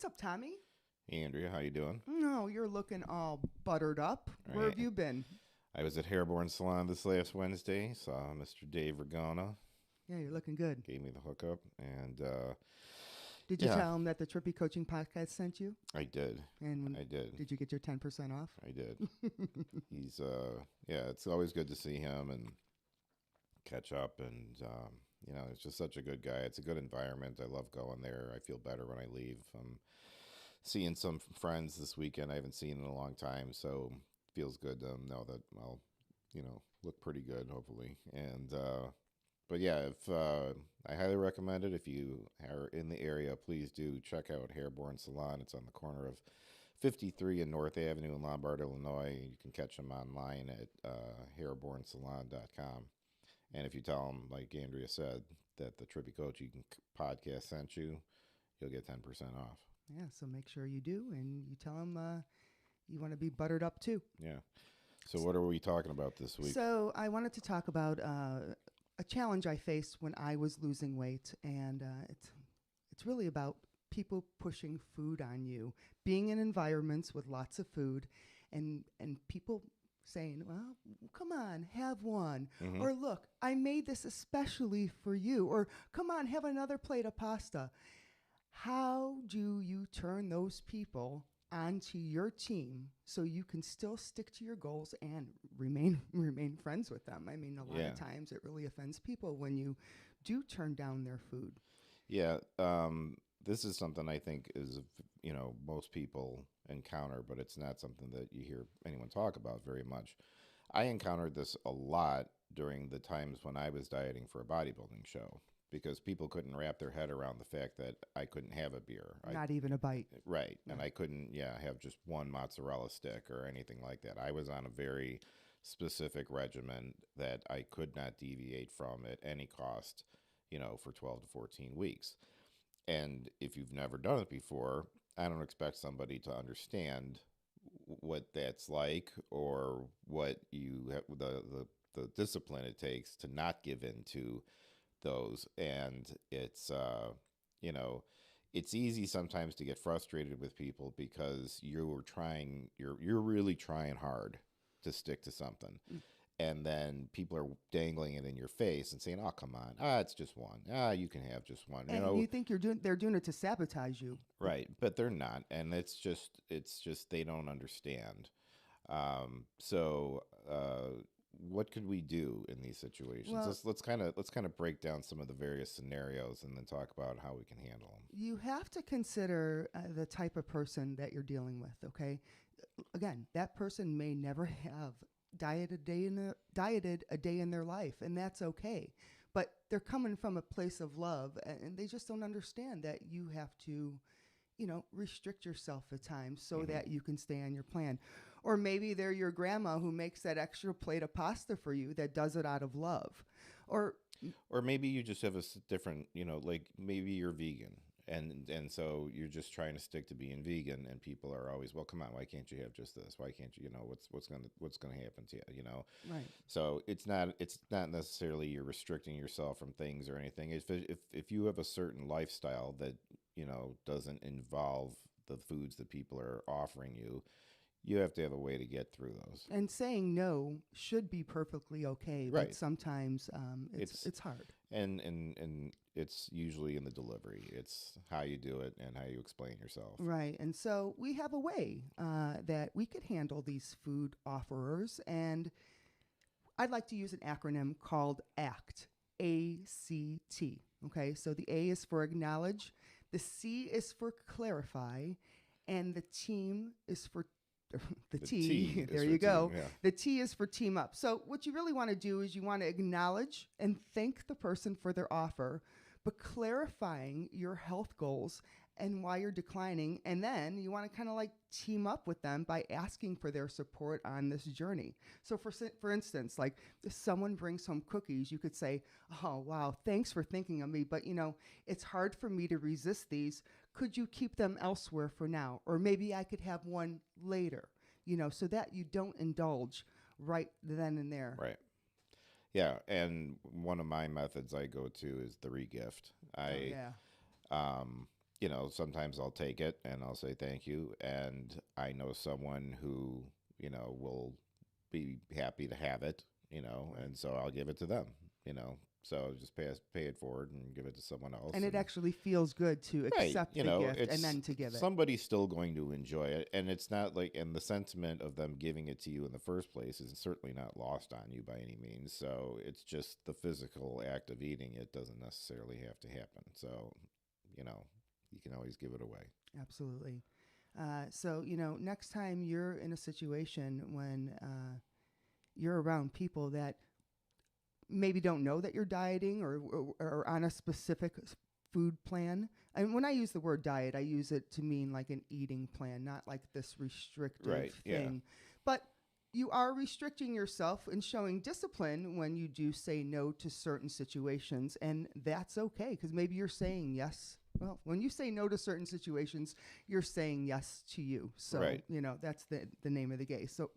What's up, Tommy? Hey Andrea, how you doing? No, you're looking all buttered up. All Where have right. you been? I was at Hairborn Salon this last Wednesday. Saw Mr. Dave Regona. Yeah, you're looking good. Gave me the hookup, and Did you yeah, tell him that the Trippi Coaching Podcast sent you? I did. And I did. did you get your 10% off? I did. He's yeah. It's always good to see him and catch up, and it's just such a good guy. It's a good environment. I love going there. I feel better when I leave. I'm seeing some friends this weekend I haven't seen in a long time, so it feels good to know that I'll, look pretty good hopefully. And but yeah, if I highly recommend it. If you are in the area, please do check out Hairborn Salon. It's on the corner of 53 and North Avenue in Lombard, Illinois. You can catch them online at hairbornsalon.com. And if you tell them, like Andrea said, that the Trippi Coaching podcast sent you, you'll get 10% off. Yeah, so make sure you do, and you tell him you want to be buttered up too. Yeah. So what are we talking about this week? So I wanted to talk about a challenge I faced when I was losing weight, and it's really about people pushing food on you, being in environments with lots of food, and people saying, well, come on, have one. Mm-hmm. Or look, I made this especially for you. Or come on, have another plate of pasta. How do you turn those people onto your team so you can still stick to your goals and remain friends with them? I mean, a lot of times it really offends people when you do turn down their food. Yeah, this is something I think is, most people encounter, but it's not something that you hear anyone talk about very much. I encountered this a lot during the times when I was dieting for a bodybuilding show, because people couldn't wrap their head around the fact that I couldn't have a beer. Not even a bite. Right. And I couldn't, have just one mozzarella stick or anything like that. I was on a very specific regimen that I could not deviate from at any cost, for 12 to 14 weeks. And if you've never done it before, I don't expect somebody to understand what that's like, or what you have, the discipline it takes to not give in to those. And it's it's easy sometimes to get frustrated with people because you're really trying hard to stick to something. And then people are dangling it in your face and saying, oh, come on, it's just one, you can have just one. And you think they're doing it to sabotage you. Right, but they're not. And it's just they don't understand. So what could we do in these situations? Well, Let's kind of break down some of the various scenarios and then talk about how we can handle them. You have to consider the type of person that you're dealing with. Okay, again, that person may never have dieted a day in their life, and that's okay. But they're coming from a place of love, and they just don't understand that you have to, restrict yourself at times so that you can stay on your plan. Or maybe they're your grandma who makes that extra plate of pasta for you, that does it out of love. Or maybe you just have a different, like maybe you're vegan. And so you're just trying to stick to being vegan, and people are always, well, come on, why can't you have just this? Why can't you, what's gonna happen to you, Right. So it's not necessarily you're restricting yourself from things or anything. If you have a certain lifestyle that doesn't involve the foods that people are offering you, you have to have a way to get through those. And saying no should be perfectly okay, right. But sometimes it's hard. And it's usually in the delivery. It's how you do it and how you explain yourself. Right. And so we have a way that we could handle these food offerers. And I'd like to use an acronym called ACT, A-C-T. Okay, so the A is for acknowledge, the C is for clarify, and the team is for the T. There you go. Team, yeah. The T is for team up. So what you really want to do is you want to acknowledge and thank the person for their offer, but clarifying your health goals and why you're declining. And then you want to kind of like team up with them by asking for their support on this journey. So for instance, like if someone brings home cookies, you could say, oh, wow, thanks for thinking of me. But, it's hard for me to resist these. Could you keep them elsewhere for now? Or maybe I could have one later, so that you don't indulge right then and there. Right. Yeah. And one of my methods I go to is the regift. sometimes I'll take it and I'll say thank you. And I know someone who, will be happy to have it, and so I'll give it to them, you know. So just pay it forward and give it to someone else. And it actually feels good to accept the gift and then to give it. Somebody's still going to enjoy it. And it's not like, and the sentiment of them giving it to you in the first place is certainly not lost on you by any means. So it's just the physical act of eating it doesn't necessarily have to happen. So, you can always give it away. Absolutely. So, next time you're in a situation when you're around people that maybe don't know that you're dieting or on a specific food plan. And when I use the word diet, I use it to mean like an eating plan, not like this restrictive thing. Yeah. But you are restricting yourself and showing discipline when you do say no to certain situations. And that's okay, because maybe you're saying yes. Well, when you say no to certain situations, you're saying yes to you. So, right. That's the name of the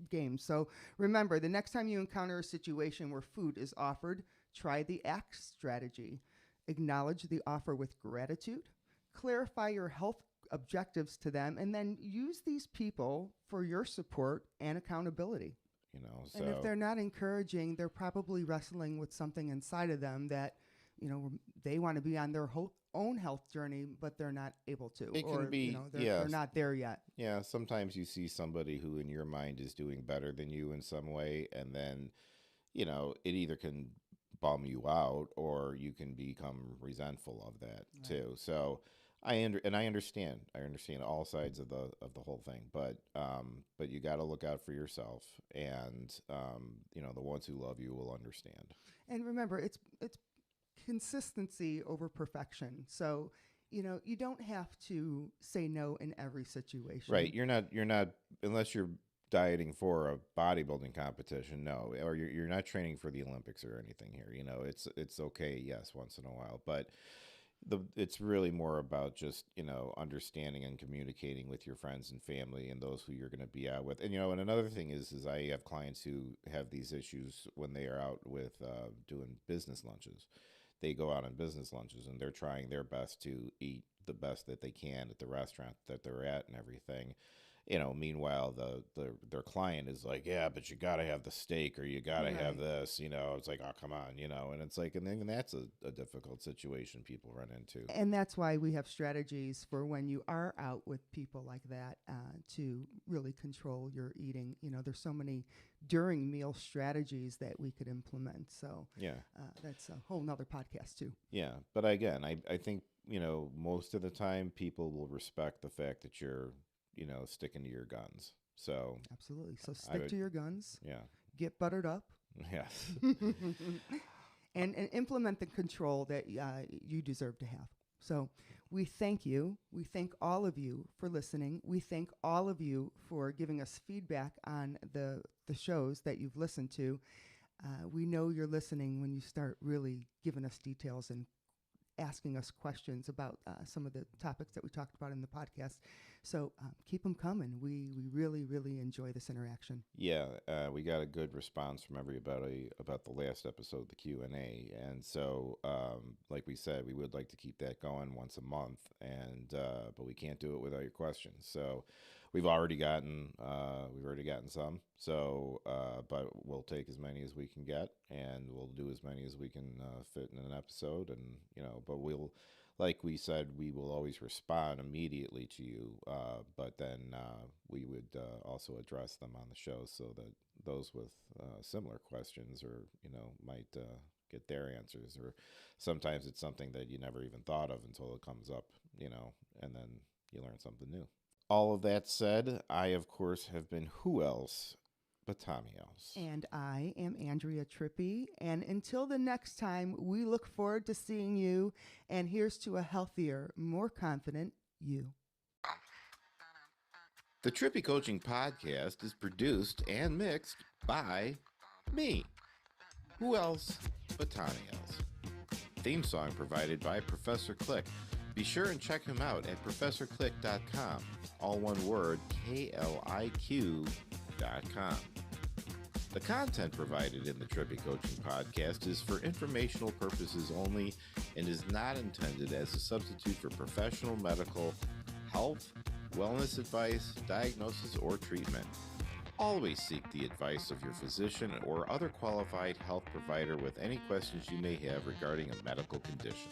game. So remember, the next time you encounter a situation where food is offered, try the ACT strategy. Acknowledge the offer with gratitude. Clarify your health objectives to them, and then use these people for your support and accountability. So. And if they're not encouraging, they're probably wrestling with something inside of them that, they want to be on their own health journey, but they're not able to. It can be, they're not there yet. Yeah, sometimes you see somebody who in your mind is doing better than you in some way, and then, it either can bum you out or you can become resentful of that too. So I understand all sides of the whole thing, but you got to look out for yourself, and the ones who love you will understand. And remember, it's consistency over perfection. So, you don't have to say no in every situation. Right. You're not, unless you're dieting for a bodybuilding competition, no, or you're not training for the Olympics or anything here. It's okay, yes, once in a while, but it's really more about just, understanding and communicating with your friends and family and those who you're going to be out with. And, and another thing is I have clients who have these issues when they are out with doing business lunches. They go out on business lunches and they're trying their best to eat the best that they can at the restaurant that they're at and everything. Meanwhile, their client is like, yeah, but you got to have the steak or you got to have this, it's like, oh, come on, and it's like, and then that's a difficult situation people run into. And that's why we have strategies for when you are out with people like that to really control your eating. There's so many during meal strategies that we could implement. So that's a whole nother podcast too. Yeah. But again, I think, most of the time people will respect the fact that you're, sticking to your guns. So absolutely. So stick to your guns. Yeah. Get buttered up. Yes. and implement the control that you deserve to have. So we thank you. We thank all of you for listening. We thank all of you for giving us feedback on the shows that you've listened to. We know you're listening when you start really giving us details and asking us questions about some of the topics that we talked about in the podcast. So keep them coming. We really, really enjoy this interaction. Yeah, we got a good response from everybody about the last episode, the Q&A. And so, like we said, we would like to keep that going once a month, and but we can't do it without your questions. So we've already gotten some. So, but we'll take as many as we can get, and we'll do as many as we can fit in an episode. And but we'll, like we said, we will always respond immediately to you. But then we would also address them on the show so that those with similar questions or might get their answers. Or sometimes it's something that you never even thought of until it comes up, and then you learn something new. All of that said, I, of course, have been who else but Tommy else. And I am Andrea Trippi. And until the next time, we look forward to seeing you. And here's to a healthier, more confident you. The Trippi Coaching Podcast is produced and mixed by me. Who else but Tommy else? Theme song provided by Professor Click. Be sure and check him out at ProfessorClick.com. All one word, KLIQ.com. The content provided in the Trippi Coaching Podcast is for informational purposes only and is not intended as a substitute for professional medical, health, wellness advice, diagnosis, or treatment. Always seek the advice of your physician or other qualified health provider with any questions you may have regarding a medical condition.